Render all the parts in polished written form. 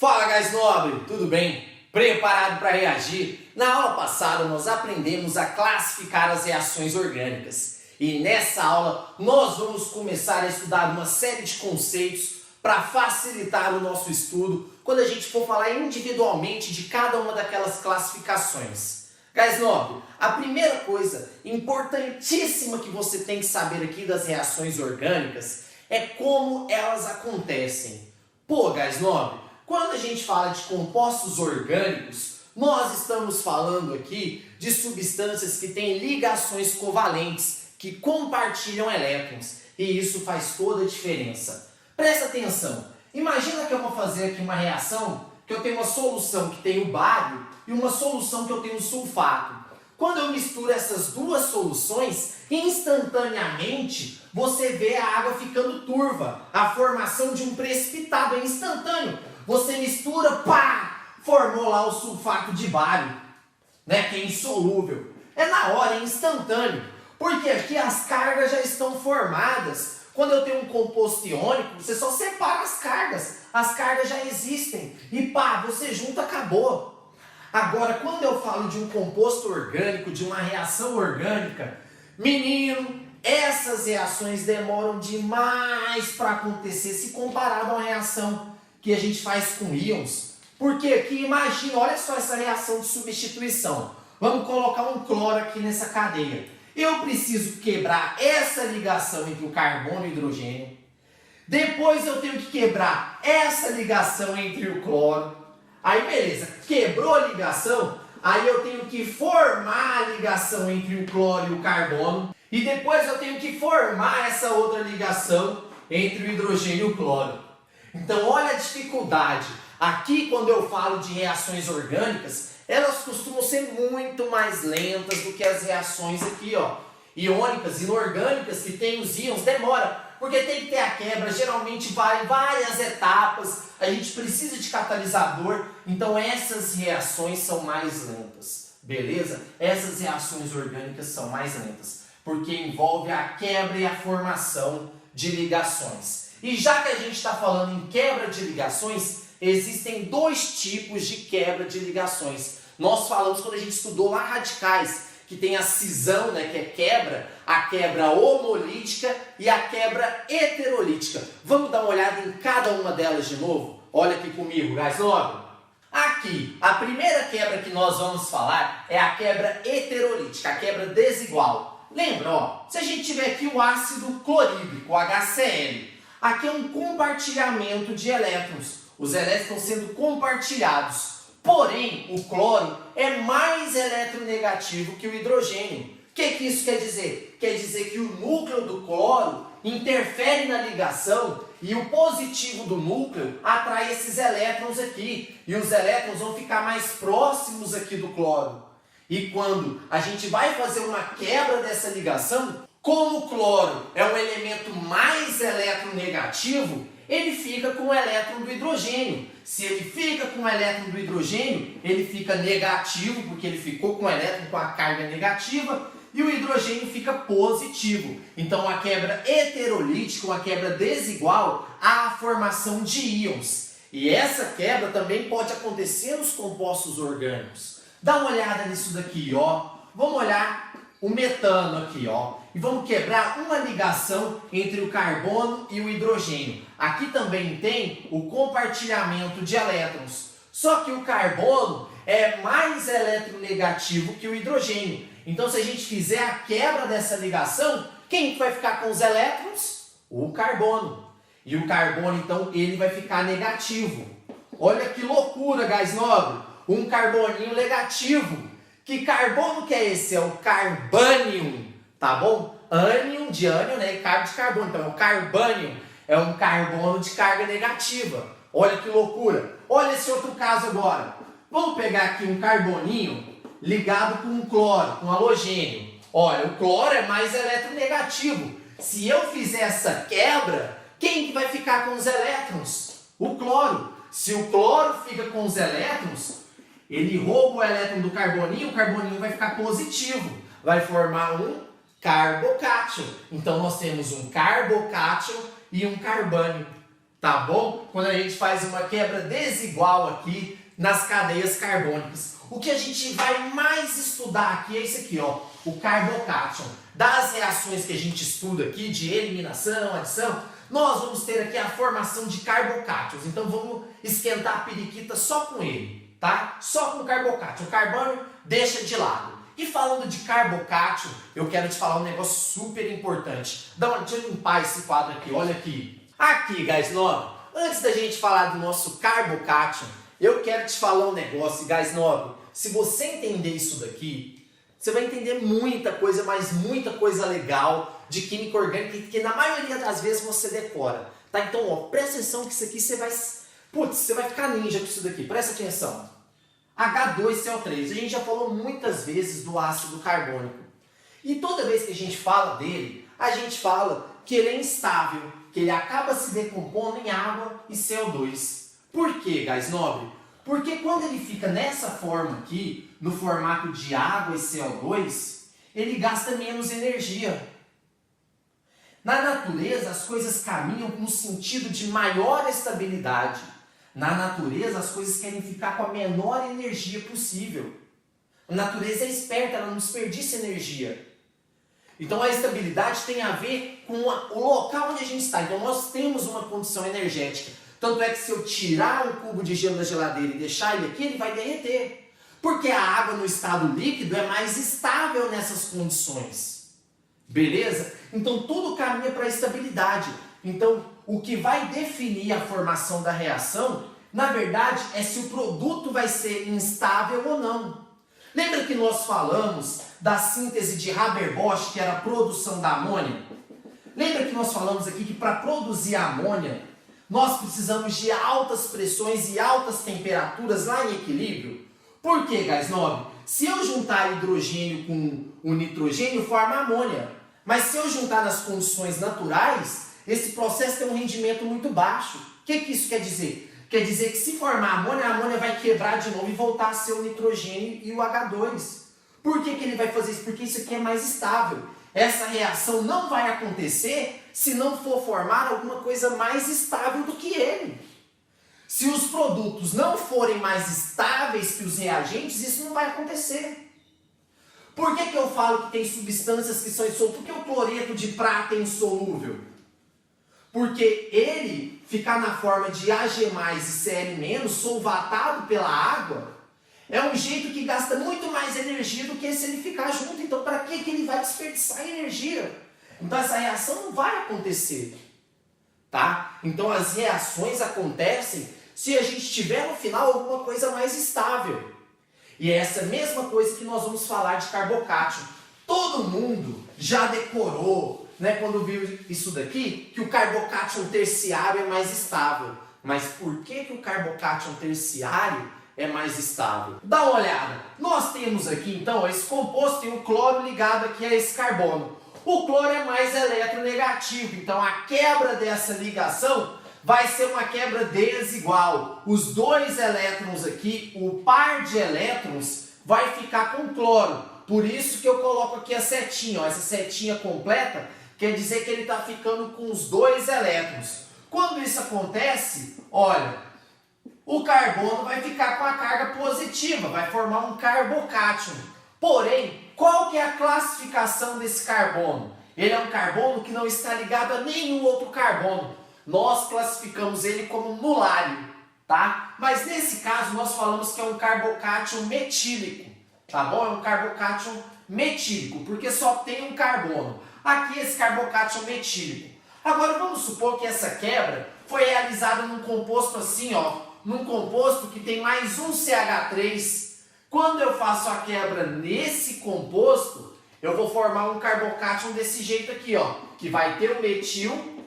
Fala, gás nobre, tudo bem? Preparado para reagir? Na aula passada nós aprendemos a classificar as reações orgânicas e nessa aula nós vamos começar a estudar uma série de conceitos para facilitar o nosso estudo quando a gente for falar individualmente de cada uma daquelas classificações. Gás nobre, a primeira coisa importantíssima que você tem que saber aqui das reações orgânicas é como elas acontecem. Pô, gás nobre, quando a gente fala de compostos orgânicos, nós estamos falando aqui de substâncias que têm ligações covalentes, que compartilham elétrons, e isso faz toda a diferença. Presta atenção, imagina que eu vou fazer aqui uma reação, que eu tenho uma solução que tem o bário e uma solução que eu tenho o sulfato. Quando eu misturo essas duas soluções, instantaneamente você vê a água ficando turva, a formação de um precipitado é instantâneo. Você mistura, pá, formou lá o sulfato de bário, né, que é insolúvel. É na hora, é instantâneo, porque aqui as cargas já estão formadas. Quando eu tenho um composto iônico, você só separa as cargas já existem, e pá, você junta, acabou. Agora, quando eu falo de um composto orgânico, de uma reação orgânica, menino, essas reações demoram demais para acontecer se comparado a uma reação que a gente faz com íons. Porque aqui, imagina, olha só essa reação de substituição. Vamos colocar um cloro aqui nessa cadeia. Eu preciso quebrar essa ligação entre o carbono e o hidrogênio. Depois eu tenho que quebrar essa ligação entre o cloro. Aí beleza, quebrou a ligação, aí eu tenho que formar a ligação entre o cloro e o carbono. E depois eu tenho que formar essa outra ligação entre o hidrogênio e o cloro. Então olha a dificuldade. Aqui quando eu falo de reações orgânicas, elas costumam ser muito mais lentas do que as reações aqui, ó, iônicas, inorgânicas, que tem os íons, demora. Porque tem que ter a quebra, geralmente vai várias etapas, a gente precisa de catalisador, então essas reações são mais lentas, beleza? Essas reações orgânicas são mais lentas, porque envolve a quebra e a formação de ligações. E já que a gente está falando em quebra de ligações, existem dois tipos de quebra de ligações. Nós falamos quando a gente estudou lá radicais, que tem a cisão, né, que é quebra, a quebra homolítica e a quebra heterolítica. Vamos dar uma olhada em cada uma delas de novo? Olha aqui comigo, gás nobre. Aqui, a primeira quebra que nós vamos falar é a quebra heterolítica, a quebra desigual. Lembra, ó, se a gente tiver aqui o ácido clorídrico, o HCl, aqui é um compartilhamento de elétrons. Os elétrons estão sendo compartilhados. Porém, o cloro é mais eletronegativo que o hidrogênio. O que isso quer dizer? Quer dizer que o núcleo do cloro interfere na ligação e o positivo do núcleo atrai esses elétrons aqui. E os elétrons vão ficar mais próximos aqui do cloro. E quando a gente vai fazer uma quebra dessa ligação, como o cloro é um elemento mais eletronegativo, ele fica com o elétron do hidrogênio. Se ele fica com o elétron do hidrogênio, ele fica negativo, porque ele ficou com o elétron com a carga negativa, e o hidrogênio fica positivo. Então, uma quebra heterolítica, uma quebra desigual, há a formação de íons. E essa quebra também pode acontecer nos compostos orgânicos. Dá uma olhada nisso daqui, ó. Vamos olhar o metano aqui, ó. E vamos quebrar uma ligação entre o carbono e o hidrogênio. Aqui também tem o compartilhamento de elétrons. Só que o carbono é mais eletronegativo que o hidrogênio. Então, se a gente fizer a quebra dessa ligação, quem vai ficar com os elétrons? O carbono. E o carbono, então, ele vai ficar negativo. Olha que loucura, gás nobre. Um carboninho negativo. Que carbono que é esse? É o carbânium, tá bom? Ânion de ânion, né? E carbo de carbono. Então é o carbânium. É um carbono de carga negativa. Olha que loucura. Olha esse outro caso agora. Vamos pegar aqui um carboninho ligado com um cloro, com halogênio. Olha, o cloro é mais eletronegativo. Se eu fizer essa quebra, quem que vai ficar com os elétrons? O cloro. Se o cloro fica com os elétrons, ele rouba o elétron do carboninho, o carboninho vai ficar positivo. Vai formar um carbocátion. Então nós temos um carbocátion e um carbânio. tá bom? Quando a gente faz uma quebra desigual aqui nas cadeias carbônicas. O que a gente vai mais estudar aqui é isso aqui, ó, o carbocátion. Das reações que a gente estuda aqui de eliminação, adição, nós vamos ter aqui a formação de carbocátions. Então vamos esquentar a periquita só com ele, tá? Só com o carbocátion. O carbônio deixa de lado. E falando de carbocátion, eu quero te falar um negócio super importante. Deixa eu limpar esse quadro aqui, olha aqui. Aqui, guys, nobre, antes da gente falar do nosso carbocátion, eu quero te falar um negócio, guys, nobre. Se você entender isso daqui, você vai entender muita coisa, mas muita coisa legal de química orgânica que na maioria das vezes você decora, tá? Então, ó, presta atenção que isso aqui você vai ficar ninja com isso daqui, presta atenção. H2CO3, a gente já falou muitas vezes do ácido carbônico. E toda vez que a gente fala dele, a gente fala que ele é instável, que ele acaba se decompondo em água e CO2. Por quê, guys, nobre? Porque quando ele fica nessa forma aqui, no formato de água e CO2, ele gasta menos energia. Na natureza, as coisas caminham no sentido de maior estabilidade. Na natureza, as coisas querem ficar com a menor energia possível. A natureza é esperta, ela não desperdiça energia. Então a estabilidade tem a ver com o local onde a gente está. Então nós temos uma condição energética. Tanto é que se eu tirar um cubo de gelo da geladeira e deixar ele aqui, ele vai derreter. Porque a água no estado líquido é mais estável nessas condições. Beleza? Então tudo caminha para a estabilidade. Então o que vai definir a formação da reação, na verdade, é se o produto vai ser instável ou não. Lembra que nós falamos da síntese de Haber-Bosch, que era a produção da amônia? Lembra que nós falamos aqui que para produzir a amônia, nós precisamos de altas pressões e altas temperaturas lá em equilíbrio? Por quê, guys, nobre? Se eu juntar hidrogênio com o nitrogênio, forma amônia. Mas se eu juntar nas condições naturais, esse processo tem um rendimento muito baixo. O que isso quer dizer? Quer dizer que se formar a amônia vai quebrar de novo e voltar a ser o nitrogênio e o H2. Por que ele vai fazer isso? Porque isso aqui é mais estável. Essa reação não vai acontecer se não for formar alguma coisa mais estável do que ele. Se os produtos não forem mais estáveis que os reagentes, isso não vai acontecer. Por que eu falo que tem substâncias que são insolúveis? Por que o cloreto de prata é insolúvel? Porque ele ficar na forma de Ag+, e Cl-, solvatado pela água, é um jeito que gasta muito mais energia do que se ele ficar junto. Então, para que ele vai desperdiçar energia? Então, essa reação não vai acontecer. Tá? Então, as reações acontecem se a gente tiver no final alguma coisa mais estável. E é essa mesma coisa que nós vamos falar de carbocátion. Todo mundo já decorou, né, quando viu isso daqui, que o carbocátion terciário é mais estável. Mas por que o carbocátion terciário é mais estável? Dá uma olhada. Nós temos aqui, então, esse composto tem o cloro ligado aqui a esse carbono. O cloro é mais eletronegativo, então a quebra dessa ligação vai ser uma quebra desigual. Os dois elétrons aqui, o par de elétrons, vai ficar com cloro. Por isso que eu coloco aqui a setinha. Ó, essa setinha completa quer dizer que ele está ficando com os dois elétrons. Quando isso acontece, olha, o carbono vai ficar com a carga positiva, vai formar um carbocátion. Porém, qual que é a classificação desse carbono? Ele é um carbono que não está ligado a nenhum outro carbono. Nós classificamos ele como nulário, tá? Mas nesse caso nós falamos que é um carbocátion metílico, tá bom? É um carbocátion metílico, porque só tem um carbono. Aqui esse carbocátion metílico. Agora vamos supor que essa quebra foi realizada num composto assim, ó, num composto que tem mais um CH3. Quando eu faço a quebra nesse composto, eu vou formar um carbocátion desse jeito aqui, ó, que vai ter o metil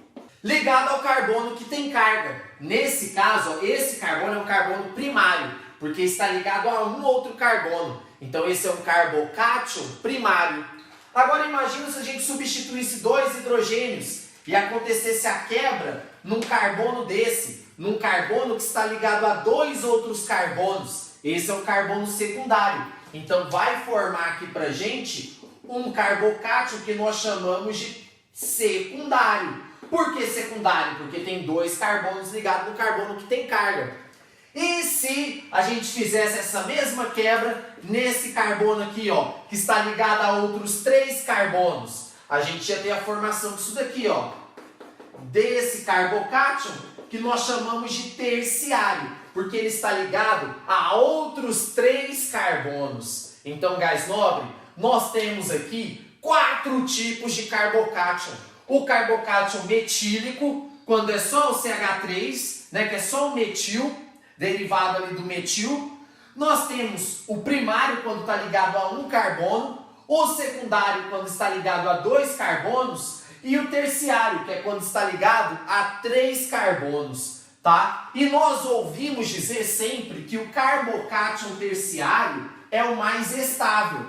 ligado ao carbono que tem carga. Nesse caso, ó, esse carbono é um carbono primário, porque está ligado a um outro carbono. Então esse é um carbocátion primário. Agora imagina se a gente substituísse dois hidrogênios e acontecesse a quebra num carbono desse, num carbono que está ligado a dois outros carbonos. Esse é um carbono secundário. Então vai formar aqui pra gente um carbocátion que nós chamamos de secundário. Por que secundário? Porque tem dois carbonos ligados no carbono que tem carga. E se a gente fizesse essa mesma quebra nesse carbono aqui, ó, que está ligado a outros 3 carbonos? A gente ia ter a formação disso daqui, ó, desse carbocátion, que nós chamamos de terciário, porque ele está ligado a outros 3 carbonos. Então, gás nobre, nós temos aqui 4 tipos de carbocátion. O carbocátion metílico, quando é só o CH3, né, que é só o metil, derivado ali do metil. Nós temos o primário, quando está ligado a um carbono, o secundário, quando está ligado a 2 carbonos, e o terciário, que é quando está ligado a 3 carbonos, tá? E nós ouvimos dizer sempre que o carbocátion terciário é o mais estável.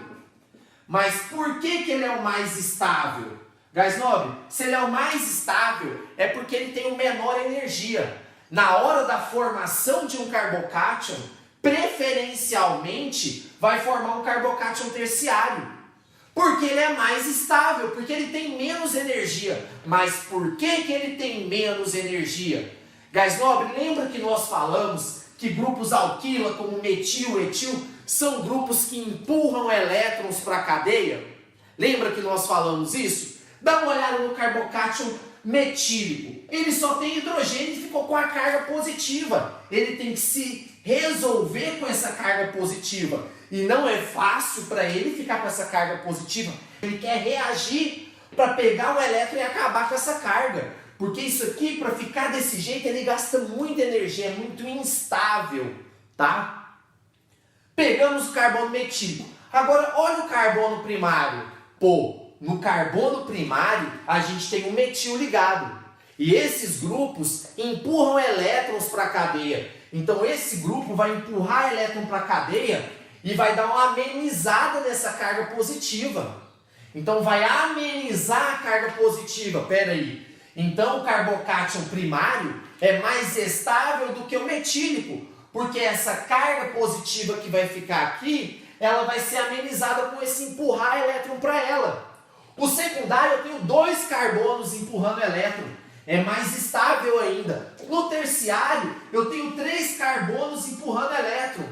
Mas por que ele é o mais estável? Gás nobre, se ele é o mais estável, é porque ele tem menor energia. Na hora da formação de um carbocátion, preferencialmente vai formar um carbocátion terciário. Porque ele é mais estável, porque ele tem menos energia. Mas por que ele tem menos energia? Gás nobre, lembra que nós falamos que grupos alquila, como metil e etil, são grupos que empurram elétrons para a cadeia? Lembra que nós falamos isso? Dá uma olhada no carbocátion metílico. Ele só tem hidrogênio e ficou com a carga positiva. Ele tem que se resolver com essa carga positiva. E não é fácil para ele ficar com essa carga positiva. Ele quer reagir para pegar o elétron e acabar com essa carga. Porque isso aqui, para ficar desse jeito, ele gasta muita energia, é muito instável, tá? Pegamos o carbono metílico. Agora, olha o carbono primário. Pô, no carbono primário, a gente tem um metil ligado. E esses grupos empurram elétrons para a cadeia. Então, esse grupo vai empurrar elétron para a cadeia e vai dar uma amenizada nessa carga positiva. Então, vai amenizar a carga positiva. Pera aí. Então, o carbocátion primário é mais estável do que o metílico. Porque essa carga positiva que vai ficar aqui, ela vai ser amenizada com esse empurrar elétron para ela. O secundário, eu tenho 2 carbonos empurrando elétron. É mais estável ainda. No terciário, eu tenho 3 carbonos empurrando elétron.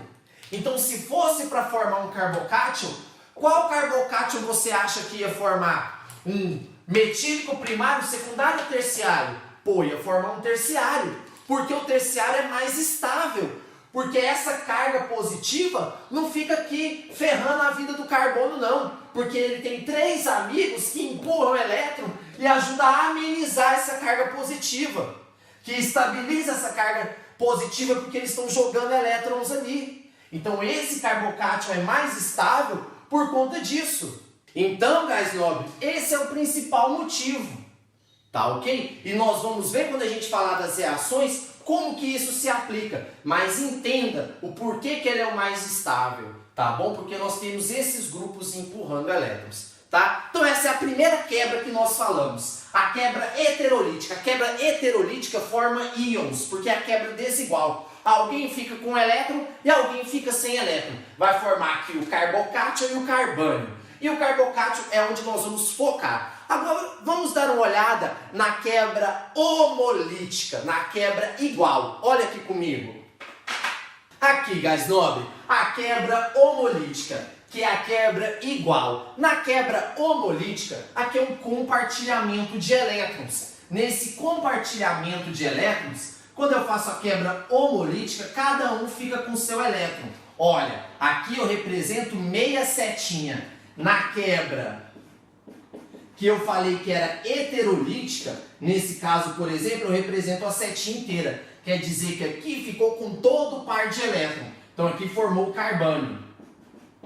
Então, se fosse para formar um carbocátion, qual carbocátion você acha que ia formar? Um metílico primário, secundário ou terciário? Pô, ia formar um terciário. Porque o terciário é mais estável. Porque essa carga positiva não fica aqui ferrando a vida do carbono, não. Porque ele tem 3 amigos que empurram o elétron e ajudam a amenizar essa carga positiva. Que estabiliza essa carga positiva porque eles estão jogando elétrons ali. Então esse carbocátion é mais estável por conta disso. Então, gás nobre, esse é o principal motivo. Tá ok? E nós vamos ver quando a gente falar das reações como que isso se aplica, mas entenda o porquê que ele é o mais estável, tá bom? Porque nós temos esses grupos empurrando elétrons, tá? Então essa é a primeira quebra que nós falamos, a quebra heterolítica. A quebra heterolítica forma íons, porque é a quebra desigual. Alguém fica com elétron e alguém fica sem elétron. Vai formar aqui o carbocátion e o carbânio. E o carbocátion é onde nós vamos focar. Agora, vamos dar uma olhada na quebra homolítica, na quebra igual. Olha aqui comigo. Aqui, gás nobre, a quebra homolítica, que é a quebra igual. Na quebra homolítica, aqui é um compartilhamento de elétrons. Nesse compartilhamento de elétrons, quando eu faço a quebra homolítica, cada um fica com seu elétron. Olha, aqui eu represento meia setinha. Na quebra que eu falei que era heterolítica, nesse caso, por exemplo, eu represento a setinha inteira. Quer dizer que aqui ficou com todo o par de elétron. Então aqui formou o carbânio.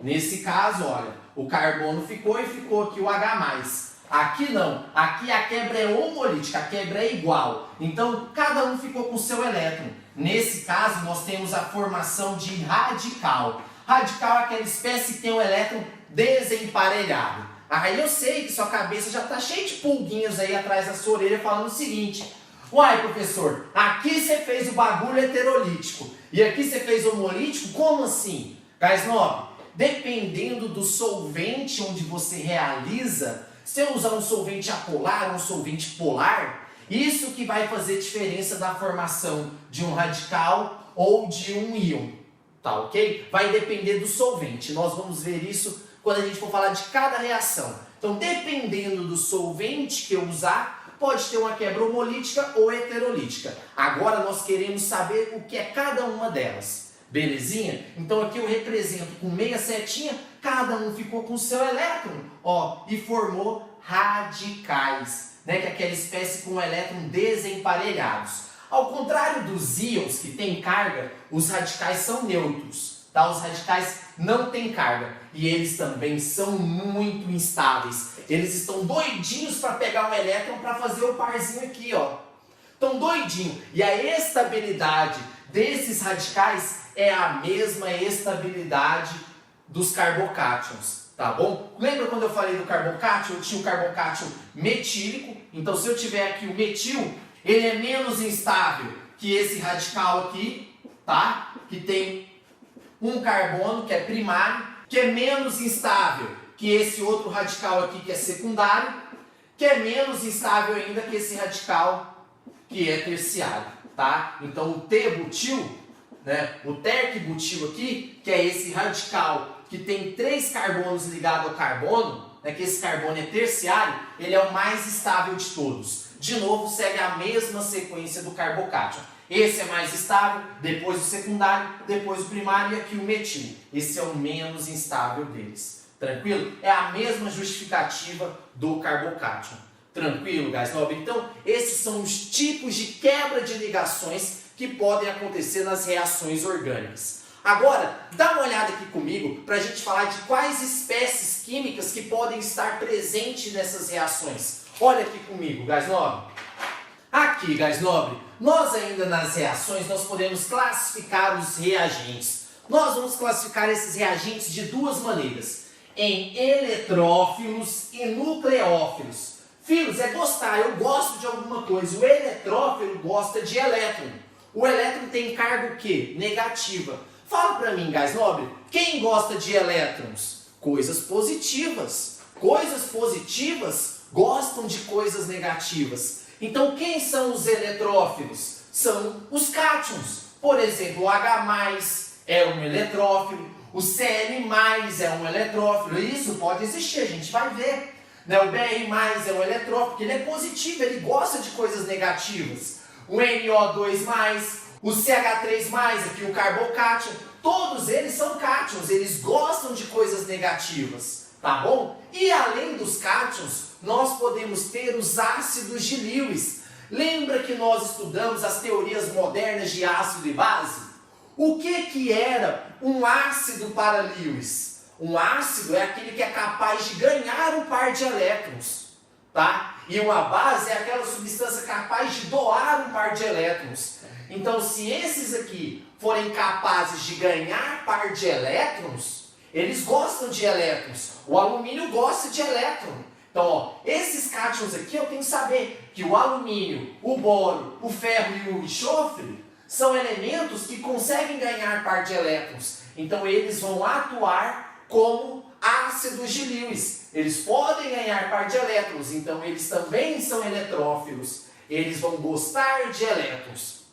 Nesse caso, olha, o carbono ficou e ficou aqui o H+. Aqui não, aqui a quebra é homolítica, a quebra é igual. Então cada um ficou com seu elétron. Nesse caso, nós temos a formação de radical. Radical é aquela espécie que tem o elétron desemparelhado. Aí eu sei que sua cabeça já está cheia de pulguinhos aí atrás da sua orelha falando o seguinte: uai, professor, aqui você fez o bagulho heterolítico e aqui você fez homolítico? Como assim? Gás nobre, dependendo do solvente onde você realiza, se eu usar um solvente apolar ou um solvente polar, Isso que vai fazer diferença da formação de um radical ou de um íon, tá ok? Vai depender do solvente. Nós vamos ver isso quando a gente for falar de cada reação. Então, dependendo do solvente que eu usar, pode ter uma quebra homolítica ou heterolítica. Agora nós queremos saber o que é cada uma delas. Belezinha? Então aqui eu represento com meia setinha, cada um ficou com seu elétron, ó, e formou radicais, né? Que é aquela espécie com elétron desemparelhados. Ao contrário dos íons que têm carga, os radicais são neutros, tá? Os radicais não têm carga e eles também são muito instáveis. Eles estão doidinhos para pegar um elétron para fazer o parzinho aqui, ó. Estão doidinhos. E a estabilidade desses radicais é a mesma estabilidade dos carbocátions, tá bom? Lembra quando eu falei do carbocátion? Eu tinha o carbocátion metílico. Então, se eu tiver aqui o metil, ele é menos instável que esse radical aqui, tá? Que tem um carbono, que é primário, que é menos instável que esse outro radical aqui, que é secundário, que é menos instável ainda que esse radical que é terciário, tá? Então, o T-butil, né? O terc-butil aqui, que é esse radical que tem 3 carbonos ligados ao carbono, né? Que esse carbono é terciário, ele é o mais estável de todos. De novo, segue a mesma sequência do carbocátion. Esse é mais estável, depois o secundário, depois o primário e aqui o metil. Esse é o menos instável deles. Tranquilo? É a mesma justificativa do carbocátion. Tranquilo, guys? Então, esses são os tipos de quebra de ligações que podem acontecer nas reações orgânicas. Agora, dá uma olhada aqui comigo para a gente falar de quais espécies químicas que podem estar presentes nessas reações. Olha aqui comigo, gás nobre. Aqui, gás nobre, nós ainda nas reações, nós podemos classificar os reagentes. Nós vamos classificar esses reagentes de duas maneiras. Em eletrófilos e nucleófilos. Filhos, é gostar, eu gosto de alguma coisa. O eletrófilo gosta de elétron. O elétron tem carga o quê? Negativa. Fala pra mim, gás nobre, quem gosta de elétrons? Coisas positivas. Coisas positivas gostam de coisas negativas. Então, quem são os eletrófilos? São os cátions. Por exemplo, o H+, é um eletrófilo. O Cl+ é um eletrófilo. Isso pode existir, a gente vai ver. O Br+ é um eletrófilo, porque ele é positivo, ele gosta de coisas negativas. O NO2+, o CH3+, aqui o carbocátion, todos eles são cátions, eles gostam de coisas negativas, tá bom? E além dos cátions, nós podemos ter os ácidos de Lewis. Lembra que nós estudamos as teorias modernas de ácido e base? O que era um ácido para Lewis? Um ácido é aquele que é capaz de ganhar um par de elétrons, tá? E uma base é aquela substância capaz de doar um par de elétrons. Então, se esses aqui forem capazes de ganhar par de elétrons, eles gostam de elétrons. O alumínio gosta de elétron. Então, ó, esses cátions aqui eu tenho que saber que o alumínio, o boro, o ferro e o enxofre são elementos que conseguem ganhar par de elétrons. Então, eles vão atuar como ácidos de Lewis. Eles podem ganhar par de elétrons, então eles também são eletrófilos. Eles vão gostar de elétrons.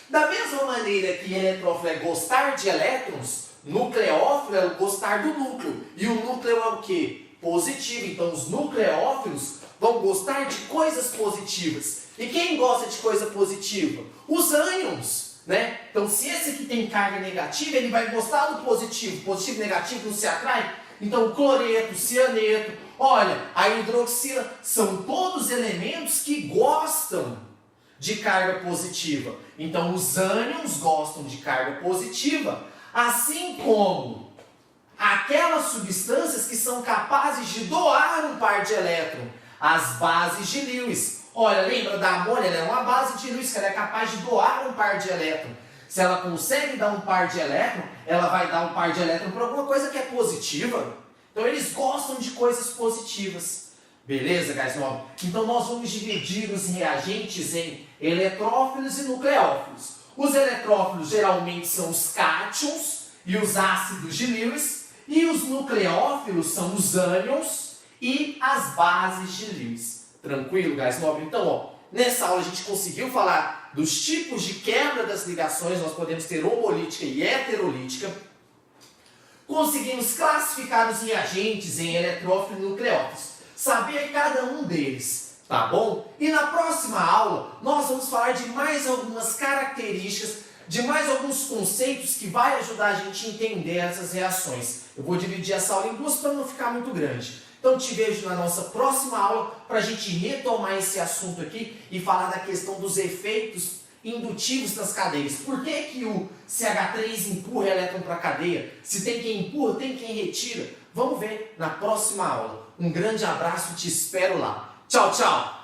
Da mesma maneira que eletrófilo é gostar de elétrons, nucleófilo é gostar do núcleo. E o núcleo é o quê? Positivo. Então os nucleófilos vão gostar de coisas positivas. E quem gosta de coisa positiva? Os ânions. Né? Então, se esse aqui tem carga negativa, ele vai gostar do positivo. Positivo e negativo não se atrai. Então, o cloreto, o cianeto, olha, a hidroxila, são todos elementos que gostam de carga positiva. Então, os ânions gostam de carga positiva, assim como aquelas substâncias que são capazes de doar um par de elétron, as bases de Lewis. Olha, lembra da amônia? Ela é uma base de Lewis, que ela é capaz de doar um par de elétron. Se ela consegue dar um par de elétron, ela vai dar um par de elétron para alguma coisa que é positiva. Então eles gostam de coisas positivas. Beleza, guys? Então nós vamos dividir os reagentes em eletrófilos e nucleófilos. Os eletrófilos geralmente são os cátions e os ácidos de Lewis. E os nucleófilos são os ânions e as bases de Lewis. Tranquilo, guys? Então, ó, nessa aula a gente conseguiu falar dos tipos de quebra das ligações, nós podemos ter homolítica e heterolítica. Conseguimos classificar os reagentes em eletrófilo e nucleófilos, saber cada um deles, tá bom? E na próxima aula nós vamos falar de mais algumas características, de mais alguns conceitos que vai ajudar a gente a entender essas reações. Eu vou dividir essa aula em duas para não ficar muito grande. Então te vejo na nossa próxima aula para a gente retomar esse assunto aqui e falar da questão dos efeitos indutivos das cadeias. Por que que o CH3 empurra elétron para a cadeia? Se tem quem empurra, tem quem retira. Vamos ver na próxima aula. Um grande abraço, te espero lá. Tchau, tchau!